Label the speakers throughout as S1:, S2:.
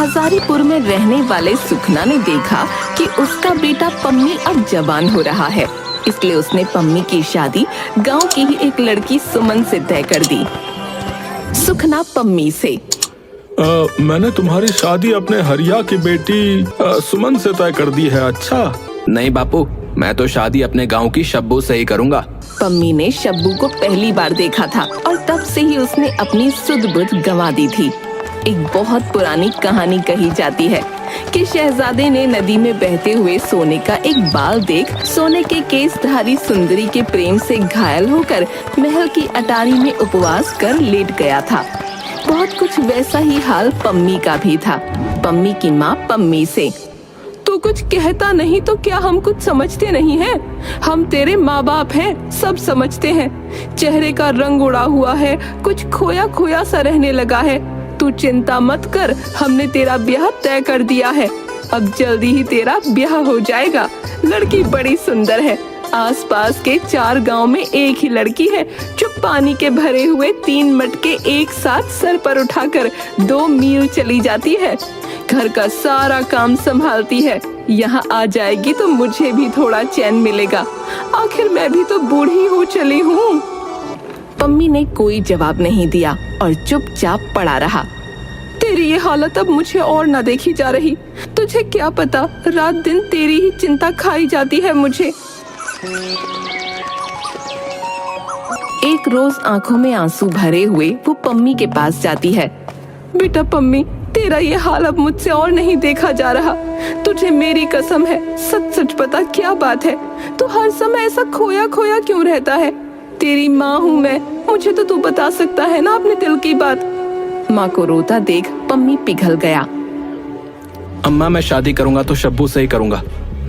S1: हजारीपुर में रहने वाले सुखना ने देखा कि उसका बेटा पम्मी अब जवान हो रहा है, इसलिए उसने पम्मी की शादी गांव की ही एक लड़की सुमन से तय कर दी। सुखना पम्मी से,
S2: मैंने तुम्हारी शादी अपने हरिया की बेटी सुमन से तय कर दी है। अच्छा।
S3: नहीं बापू, मैं तो शादी अपने गांव की शब्बू से ही करूंगा।
S1: पम्मी ने शब्बू को पहली बार देखा था और तब से ही उसने अपनी सुध बुध गंवा दी थी। एक बहुत पुरानी कहानी कही जाती है कि शहजादे ने नदी में बहते हुए सोने का एक बाल देख सोने के केसधारी सुंदरी के प्रेम से घायल होकर महल की अटारी में उपवास कर लेट गया था। बहुत कुछ वैसा ही हाल पम्मी का भी था। पम्मी की माँ पम्मी से, तू कुछ कहता नहीं तो क्या हम कुछ समझते नहीं हैं? हम तेरे माँ बाप हैं, सब समझते हैं। चेहरे का रंग उड़ा हुआ है, कुछ खोया खोया सा रहने लगा है। तू चिंता मत कर, हमने तेरा ब्याह तय कर दिया है। अब जल्दी ही तेरा ब्याह हो जाएगा। लड़की बड़ी सुंदर है। आसपास के 4 गांव में एक ही लड़की है जो पानी के भरे हुए 3 मटके एक साथ सर पर उठाकर 2 मील चली जाती है। घर का सारा काम संभालती है। यहाँ आ जाएगी तो मुझे भी थोड़ा चैन मिलेगा। आखिर मैं भी तो बूढ़ी हो चली हूँ। पम्मी ने कोई जवाब नहीं दिया और चुपचाप पड़ा रहा। तेरी ये हालत अब मुझे और ना देखी जा रही। तुझे क्या पता, रात दिन तेरी ही चिंता खाई जाती है मुझे। एक रोज आंखों में आंसू भरे हुए वो पम्मी के पास जाती है। बेटा पम्मी, तेरा ये हाल अब मुझसे और नहीं देखा जा रहा। तुझे मेरी कसम है, सच सच बता क्या बात है? तू हर समय ऐसा खोया खोया क्यों रहता है? तेरी माँ हूँ मैं, मुझे तो तू बता सकता है ना अपने दिल की बात। माँ को रोता देख पम्मी पिघल गया।
S3: अम्मा, मैं शादी करूंगा तो शब्बू से ही करूंगा,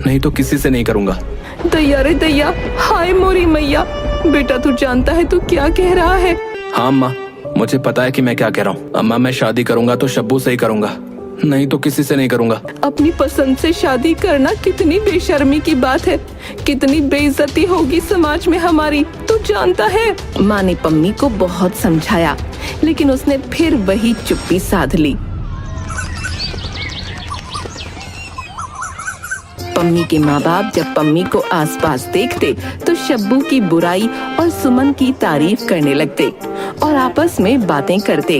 S3: नहीं तो किसी से नहीं करूंगा।
S1: दैया रे दैया, हाय मोरी मैया। बेटा तू जानता है तू क्या कह रहा है?
S3: हाँ अम्मा, मुझे पता है कि मैं क्या कह रहा हूँ। अम्मा, मैं शादी करूंगा तो शब्बू से ही करूंगा, नहीं तो किसी से नहीं करूंगा।
S1: अपनी पसंद से शादी करना कितनी बेशर्मी की बात है। कितनी बेइज्जती होगी समाज में हमारी, तू जानता है? माँ ने पम्मी को बहुत समझाया, लेकिन उसने फिर वही चुप्पी साध ली। पम्मी के माँ बाप जब पम्मी को आसपास देखते तो शब्बू की बुराई और सुमन की तारीफ करने लगते और आपस में बातें करते।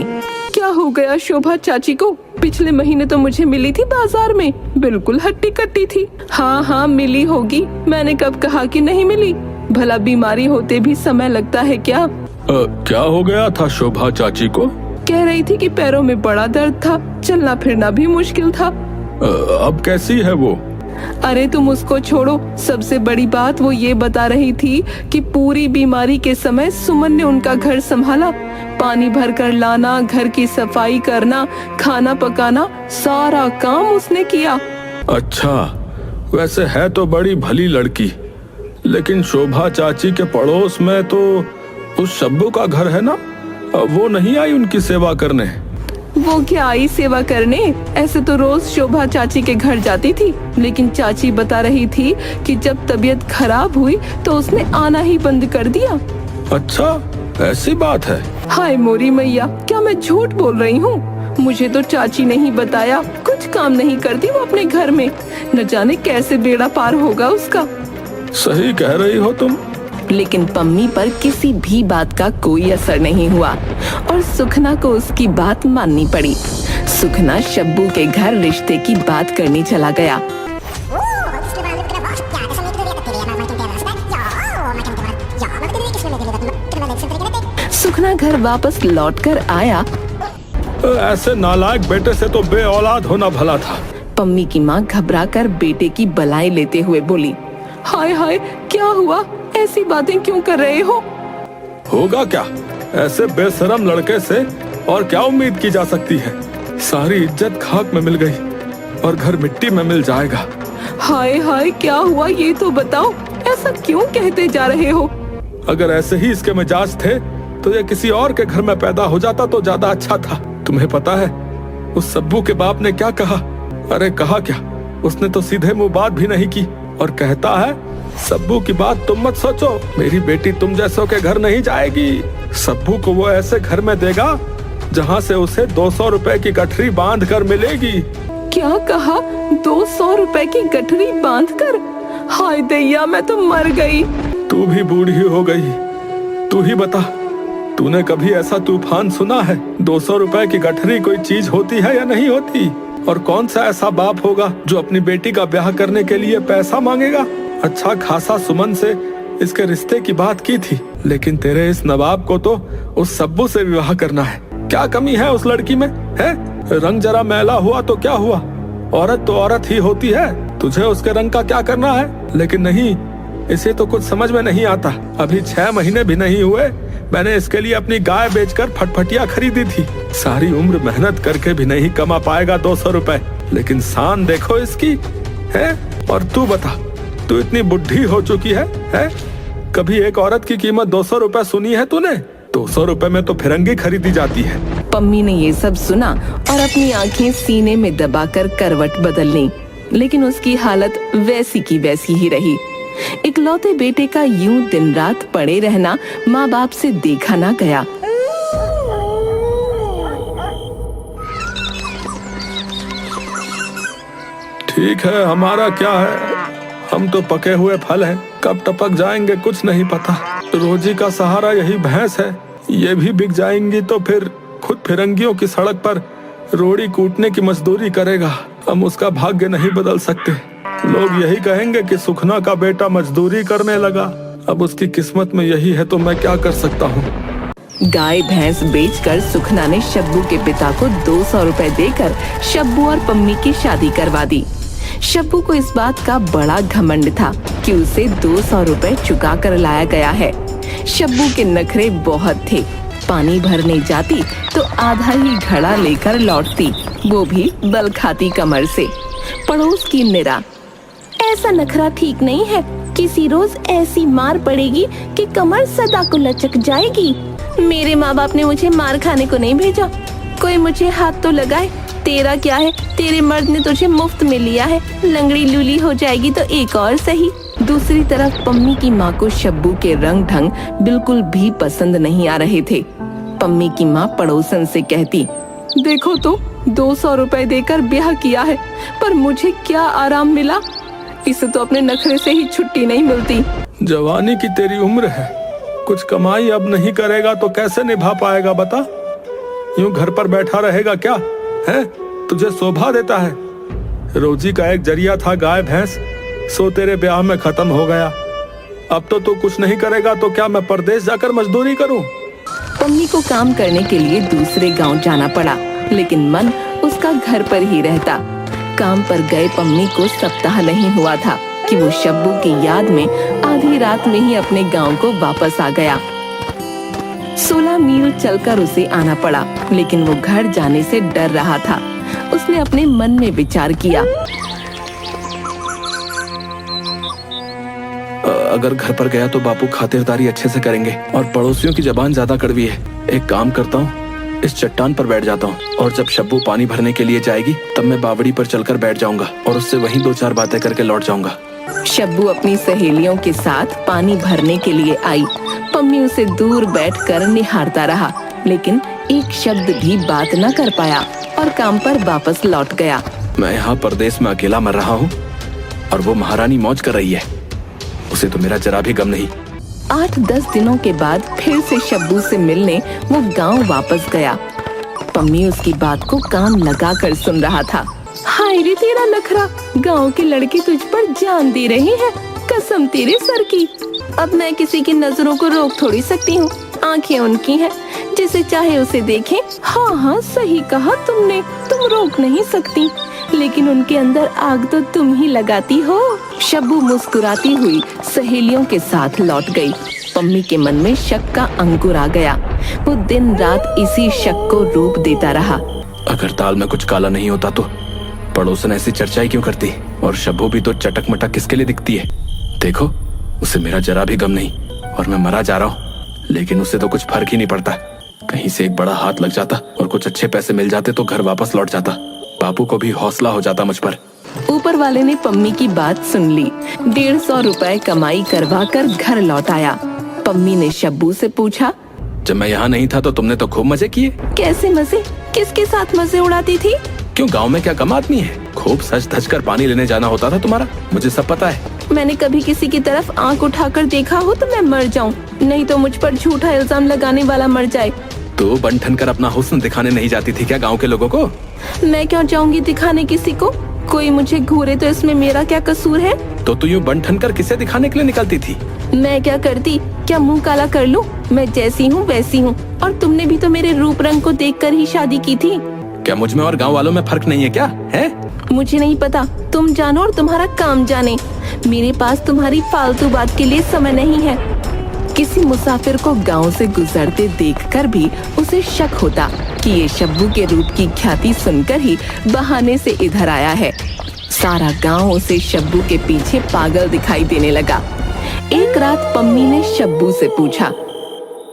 S1: क्या हो गया शोभा चाची को? पिछले महीने तो मुझे मिली थी बाजार में, बिल्कुल हट्टी कट्टी थी। हाँ मिली होगी, मैंने कब कहा कि नहीं मिली? भला बीमारी होते भी समय लगता है क्या?
S2: क्या हो गया था शोभा चाची को?
S1: कह रही थी कि पैरों में बड़ा दर्द था, चलना फिरना भी मुश्किल था।
S2: अब कैसी है वो?
S1: अरे तुम उसको छोड़ो, सबसे बड़ी बात वो ये बता रही थी कि पूरी बीमारी के समय सुमन ने उनका घर संभाला। पानी भर कर लाना, घर की सफाई करना, खाना पकाना, सारा काम उसने किया।
S2: अच्छा, वैसे है तो बड़ी भली लड़की, लेकिन शोभा चाची के पड़ोस में तो उस शब्बू का घर है ना, वो नहीं आई उनकी सेवा करने?
S1: वो क्या आई सेवा करने? ऐसे तो रोज शोभा चाची के घर जाती थी, लेकिन चाची बता रही थी कि जब तबीयत खराब हुई तो उसने आना ही बंद कर दिया।
S2: अच्छा, ऐसी बात है?
S1: हाय मोरी मैया, क्या मैं झूठ बोल रही हूँ? मुझे तो चाची ने ही बताया। कुछ काम नहीं करती वो अपने घर में, न जाने कैसे बेड़ा पार होगा उसका।
S2: सही कह रही हो तुम।
S1: लेकिन पम्मी पर किसी भी बात का कोई असर नहीं हुआ और सुखना को उसकी बात माननी पड़ी। सुखना शब्बू के घर रिश्ते की बात करने चला गया। सुखना घर वापस लौटकर आया।
S2: ऐसे नालायक बेटे से तो बे औलाद होना भला था।
S1: पम्मी की माँ घबराकर बेटे की बलाई लेते हुए बोली, हाय हाय, क्या हुआ? ऐसी बातें क्यों कर रहे हो?
S2: होगा क्या, ऐसे बेशरम लड़के से और क्या उम्मीद की जा सकती है? सारी इज्जत खाक में मिल गई और घर मिट्टी में मिल जाएगा।
S1: हाय हाय, क्या हुआ ये तो बताओ। ऐसा क्यों कहते जा रहे हो?
S2: अगर ऐसे ही इसके मिजाज थे तो ये किसी और के घर में पैदा हो जाता तो ज्यादा अच्छा था। तुम्हें पता है उस सब्बू के बाप ने क्या कहा? अरे कहा क्या, उसने तो सीधे मुंह बात भी नहीं की और कहता है, सब्बू की बात तुम मत सोचो, मेरी बेटी तुम जैसों के घर नहीं जाएगी। सब्बू को वो ऐसे घर में देगा जहाँ से उसे 200 रुपए की गठरी बांध कर मिलेगी।
S1: क्या कहा? 200 रुपए की गठरी बांधकर? हाय दैया, मैं तो मर गई।
S2: तू भी बूढ़ी हो गई। तू ही बता, तूने कभी ऐसा तूफान सुना है? 200 रुपए की गठरी कोई चीज होती है या नहीं होती? और कौन सा ऐसा बाप होगा जो अपनी बेटी का ब्याह करने के लिए पैसा मांगेगा? अच्छा खासा सुमन से इसके रिश्ते की बात की थी, लेकिन तेरे इस नवाब को तो उस सब्बू से विवाह करना है। क्या कमी है उस लड़की में? है रंग जरा मैला हुआ तो क्या हुआ? औरत तो औरत ही होती है। तुझे उसके रंग का क्या करना है? लेकिन नहीं, इसे तो कुछ समझ में नहीं आता। अभी 6 महीने भी नहीं हुए, मैंने इसके लिए अपनी गाय बेचकर फटफटिया खरीदी थी। सारी उम्र मेहनत करके भी नहीं कमा पाएगा 200 रुपए, लेकिन शान देखो इसकी है। और तू बता, तू इतनी बुढ़ी हो चुकी है? कभी एक औरत की कीमत 200 रुपए सुनी है तूने? 200 रुपए में तो फिरंगी खरीदी जाती है।
S1: पम्मी ने ये सब सुना और अपनी आंखें सीने में दबाकर करवट बदल ली, लेकिन उसकी हालत वैसी की वैसी ही रही। इकलौते बेटे का यूं दिन रात पड़े रहना माँ बाप से देखा ना गया।
S2: ठीक है, हमारा क्या है, हम तो पके हुए फल हैं, कब टपक जाएंगे कुछ नहीं पता। रोजी का सहारा यही भैंस है, ये भी बिक जाएंगी तो फिर खुद फिरंगियों की सड़क पर रोड़ी कूटने की मजदूरी करेगा। हम उसका भाग्य नहीं बदल सकते। लोग यही कहेंगे कि सुखना का बेटा मजदूरी करने लगा। अब उसकी किस्मत में यही है तो मैं क्या कर सकता हूँ।
S1: गाय भैंस बेचकर सुखना ने शब्बू के पिता को 200 रुपए देकर शब्बू और पम्मी की शादी करवा दी। शब्बू को इस बात का बड़ा घमंड था कि उसे 200 रुपए चुका कर लाया गया है। शब्बू के नखरे बहुत थे। पानी भरने जाती तो आधा ही घड़ा लेकर लौटती, वो भी बल खाती कमर से। पड़ोस की निरा, ऐसा नखरा ठीक नहीं है, किसी रोज ऐसी मार पड़ेगी कि कमर सदा को लचक जाएगी। मेरे माँ बाप ने मुझे मार खाने को नहीं भेजा, कोई मुझे हाथ तो लगाए। तेरा क्या है, तेरे मर्द ने तुझे मुफ्त में लिया है, लंगड़ी लूली हो जाएगी तो एक और सही। दूसरी तरफ पम्मी की माँ को शब्बू के रंग ढंग बिल्कुल भी पसंद नहीं आ रहे थे। पम्मी की माँ पड़ोसन से कहती, देखो तो 200 रुपए देकर ब्याह किया है, पर मुझे क्या आराम मिला? इसे तो अपने नखरे से ही छुट्टी नहीं मिलती।
S2: जवानी की तेरी उम्र है, कुछ कमाई अब नहीं करेगा तो कैसे निभा पाएगा बता? यूं घर पर बैठा रहेगा क्या है? तुझे शोभा देता है? रोजी का एक जरिया था गाय भैंस, सो तेरे ब्याह में खत्म हो गया। अब तो तू कुछ नहीं करेगा तो क्या मैं परदेश जाकर मजदूरी करूं?
S1: पम्मी को काम करने के लिए दूसरे गांव जाना पड़ा, लेकिन मन उसका घर पर ही रहता। काम पर गए पम्मी को सप्ताह नहीं हुआ था कि वो शब्बू की याद में आधी रात में ही अपने गांव को वापस आ गया। 16 मील चलकर उसे आना पड़ा, लेकिन वो घर जाने से डर रहा था। उसने अपने मन में विचार किया,
S3: अगर घर पर गया तो बापू खातिरदारी अच्छे से करेंगे और पड़ोसियों की जबान ज्यादा कड़वी है। एक काम करता हूँ, इस चट्टान पर बैठ जाता हूँ और जब शब्बू पानी भरने के लिए जाएगी तब मैं बावड़ी पर चलकर बैठ जाऊंगा और उससे वहीं 2-4 बातें करके लौट जाऊंगा।
S1: शब्बू अपनी सहेलियों के साथ पानी भरने के लिए आई। पम्मी उसे दूर बैठकर निहारता रहा, लेकिन एक शब्द भी बात न कर पाया और काम पर वापस लौट गया।
S3: मैं यहाँ परदेश में अकेला मर रहा हूँ और वो महारानी मौज कर रही है, उसे तो मेरा जरा भी गम नहीं।
S1: 8-10 दिनों के बाद फिर से शब्बू से मिलने वो गांव वापस गया। पम्मी उसकी बात को कान लगाकर सुन रहा था। हाय रे तेरा नखरा, गांव की लड़की तुझ पर जान दे रही है, कसम तेरे सर की। अब मैं किसी की नजरों को रोक थोड़ी सकती हूँ, आंखें उनकी हैं, जिसे चाहे उसे देखें। हाँ हाँ सही कहा तुमने, तुम रोक नहीं सकती, लेकिन उनके अंदर आग तो तुम ही लगाती हो। शब्बू मुस्कुराती हुई सहेलियों के साथ लौट गई। पम्मी के मन में शक का अंकुर आ गया। वो दिन रात इसी शक को रूप देता रहा।
S3: अगर दाल में कुछ काला नहीं होता तो पड़ोसन ऐसी चर्चाएं क्यों करती? और शब्बू भी तो चटक मटक किसके लिए दिखती है? देखो, उसे मेरा जरा भी गम नहीं और मैं मरा जा रहा हूँ, लेकिन उससे तो कुछ फर्क ही नहीं पड़ता। कहीं से एक बड़ा हाथ लग जाता और कुछ अच्छे पैसे मिल जाते तो घर वापस लौट जाता। बापू को भी हौसला हो जाता मुझ पर।
S1: ऊपर वाले ने पम्मी की बात सुन ली। 150 रुपए कमाई करवा कर घर लौट आया। पम्मी ने शब्बू से पूछा,
S3: जब मैं यहाँ नहीं था तो तुमने तो खूब मजे किए।
S1: कैसे मजे? किसके साथ मजे उड़ाती थी?
S3: क्यों, गांव में क्या कम आदमी है? खूब सज धज कर पानी लेने जाना होता था तुम्हारा, मुझे सब पता है।
S1: मैंने कभी किसी की तरफ आंख उठाकर देखा हो तो मैं मर जाऊं, नहीं तो मुझ पर झूठा इल्जाम लगाने वाला मर जाए।
S3: तो बन ठन कर अपना हुस्न दिखाने नहीं जाती थी क्या गांव के लोगों को?
S1: मैं क्यों जाऊंगी दिखाने किसी को? कोई मुझे घूरे तो इसमें मेरा क्या कसूर है?
S3: तो तू यूं बन ठन कर किसे दिखाने के लिए निकलती थी?
S1: मैं क्या करती? क्या मुंह काला कर लूं? मैं जैसी हूँ वैसी हूँ, और तुमने भी तो मेरे रूप रंग को देखकर ही शादी की थी।
S3: क्या मुझ में और गांव वालों में फर्क नहीं है क्या है?
S1: मुझे नहीं पता, तुम जानो और तुम्हारा काम जाने। मेरे पास तुम्हारी फालतू बात के लिए समय नहीं है। किसी मुसाफिर को गांव से गुजरते देखकर भी उसे शक होता कि ये शब्बू के रूप की ख्याति सुनकर ही बहाने से इधर आया है। सारा गांव उसे शब्बू के पीछे पागल दिखाई देने लगा। एक रात पम्मी ने शब्बू से पूछा,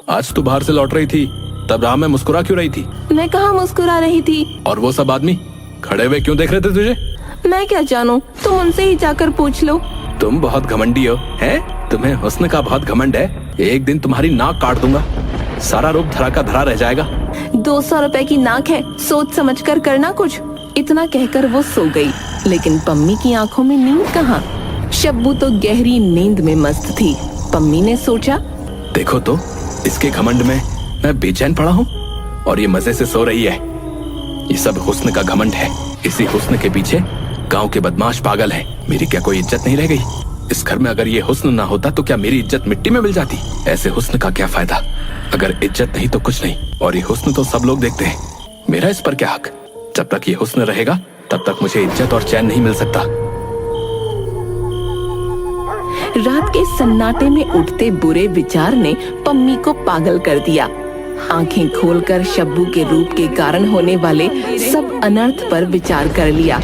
S3: आज तू बाहर से लौट रही थी, तब राह में मुस्कुरा क्यों रही थी?
S1: मैं कहाँ मुस्कुरा रही थी?
S3: और वो सब आदमी खड़े हुए क्यों देख रहे थे तुझे?
S1: मैं क्या जानूं, तुम उनसे ही जाकर पूछ लो।
S3: तुम बहुत घमंडी हो, हैं? तुम्हें हुस्न का बहुत घमंड है। एक दिन तुम्हारी नाक काट दूंगा, सारा रूप धरा का धरा रह जाएगा।
S1: 200 रुपए की नाक है, सोच समझ कर करना कुछ। इतना कहकर वो सो गई, लेकिन पम्मी की आंखों में नींद कहाँ। शब्बू तो गहरी नींद में मस्त थी। पम्मी ने सोचा,
S3: देखो तो, इसके घमंड में मैं बेचैन पड़ा हूँ और ये मजे से सो रही है। ये सब हुस्न का घमंड है। इसी हुस्न के पीछे गांव के बदमाश पागल हैं। मेरी क्या कोई इज्जत नहीं रह गई? इस घर में अगर ये हुस्न ना होता तो क्या मेरी इज्जत मिट्टी में मिल जाती? ऐसे हुस्न का क्या फायदा? अगर इज्जत नहीं तो कुछ नहीं, और ये हुस्न तो सब लोग देखते हैं। मेरा इस पर क्या हक? जब तक ये हुस्न रहेगा तब तक मुझे इज्जत और चैन नहीं मिल सकता।
S1: रात के सन्नाटे में उठते बुरे विचार ने पम्मी को पागल कर दिया। आंखें खोलकर शब्बू के रूप के कारण होने वाले सब अनर्थ पर विचार कर लिया।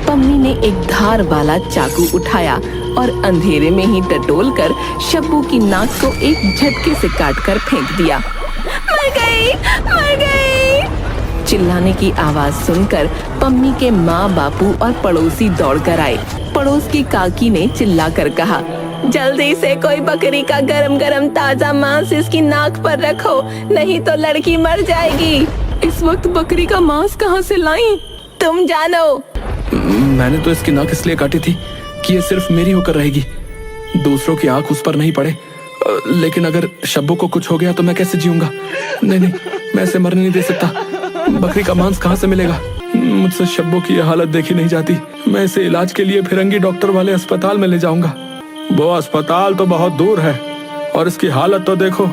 S1: पम्मी ने एक धार वाला चाकू उठाया और अंधेरे में ही टटोल कर शब्बू की नाक को एक झटके से काटकर फेंक दिया। मर गई, मर गई! चिल्लाने की आवाज सुनकर पम्मी के माँ बापू और पड़ोसी दौड़कर आए। पड़ोस की काकी ने चिल्लाकर कहा, जल्दी से कोई बकरी का गरम गरम ताजा मांस इसकी नाक पर रखो, नहीं तो लड़की मर जाएगी। इस वक्त बकरी का मांस कहाँ से लाई? तुम जानो।
S3: मैंने तो इसकी नाक इसलिए काटी थी कि ये सिर्फ मेरी होकर रहेगी, दूसरों की आंख उस पर नहीं पड़े। लेकिन अगर शब्बू को कुछ हो गया तो मैं कैसे जीऊंगा? नहीं नहीं, मैं इसे मरने नहीं दे सकता। बकरी का मांस कहाँ से मिलेगा? मुझसे शब्बू की यह हालत देखी नहीं जाती। मैं इसे इलाज के लिए फिरंगी डॉक्टर वाले अस्पताल में ले जाऊंगा। वो अस्पताल तो बहुत दूर है, और इसकी हालत तो देखो।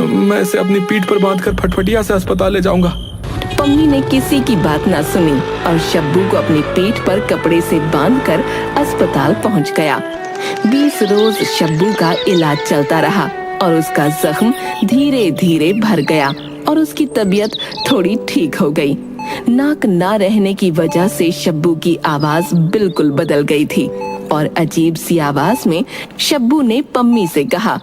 S3: मैं इसे अपनी पीठ पर बांधकर फटफटिया से अस्पताल ले जाऊंगा।
S1: पम्मी ने किसी की बात ना सुनी और शब्बू को अपनी पीठ पर कपड़े से बांधकर अस्पताल पहुंच गया। 20 रोज शब्बू का इलाज चलता रहा और उसका जख्म धीरे धीरे भर गया और उसकी तबीयत थोड़ी ठीक हो गई। नाक ना रहने की वजह से शब्बू की आवाज बिल्कुल बदल गई थी और अजीब सी आवाज में शब्बू ने पम्मी से कहा,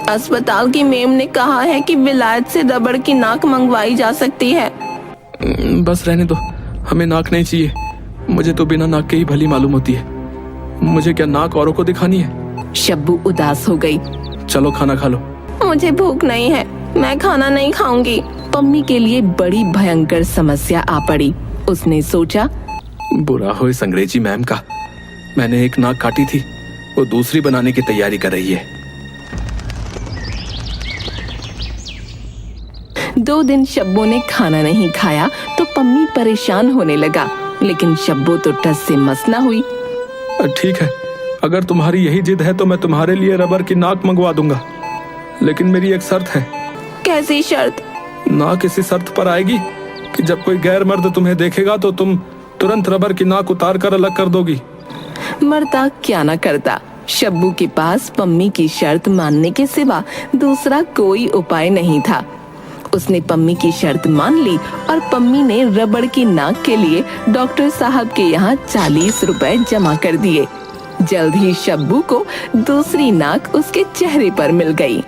S1: अस्पताल की मेम ने कहा है कि विलायत से रबड़ की नाक मंगवाई जा सकती है।
S3: बस रहने दो, हमें नाक नहीं चाहिए। मुझे तो बिना नाक के ही भली मालूम होती है। मुझे क्या नाक औरों को दिखानी है?
S1: शब्बू उदास हो गई।
S3: चलो खाना खा लो।
S1: मुझे भूख नहीं है, मैं खाना नहीं खाऊंगी। पम्मी के लिए बड़ी भयंकर समस्या आ पड़ी। उसने सोचा,
S3: बुरा हो इस अंग्रेजी मैम का। मैंने एक नाक काटी थी, वो दूसरी बनाने की तैयारी कर रही है।
S1: 2 दिन शब्बू ने खाना नहीं खाया तो पम्मी परेशान होने लगा, लेकिन शब्बू तो टस से मस न हुई।
S2: ठीक है, अगर तुम्हारी यही जिद है तो मैं तुम्हारे लिए रबर की नाक मंगवा दूंगा, लेकिन मेरी एक शर्त है।
S1: कैसी शर्त?
S2: नाक इसी शर्त पर आएगी कि जब कोई गैर मर्द तुम्हें देखेगा तो तुम तुरंत रबर की नाक उतार कर अलग कर दोगी।
S1: मरता क्या न करता। शब्बू के पास पम्मी की शर्त मानने के सिवा दूसरा कोई उपाय नहीं था। उसने पम्मी की शर्त मान ली और पम्मी ने रबड़ की नाक के लिए डॉक्टर साहब के यहाँ 40 रुपए जमा कर दिए। जल्द ही शब्बू को दूसरी नाक उसके चेहरे पर मिल गई।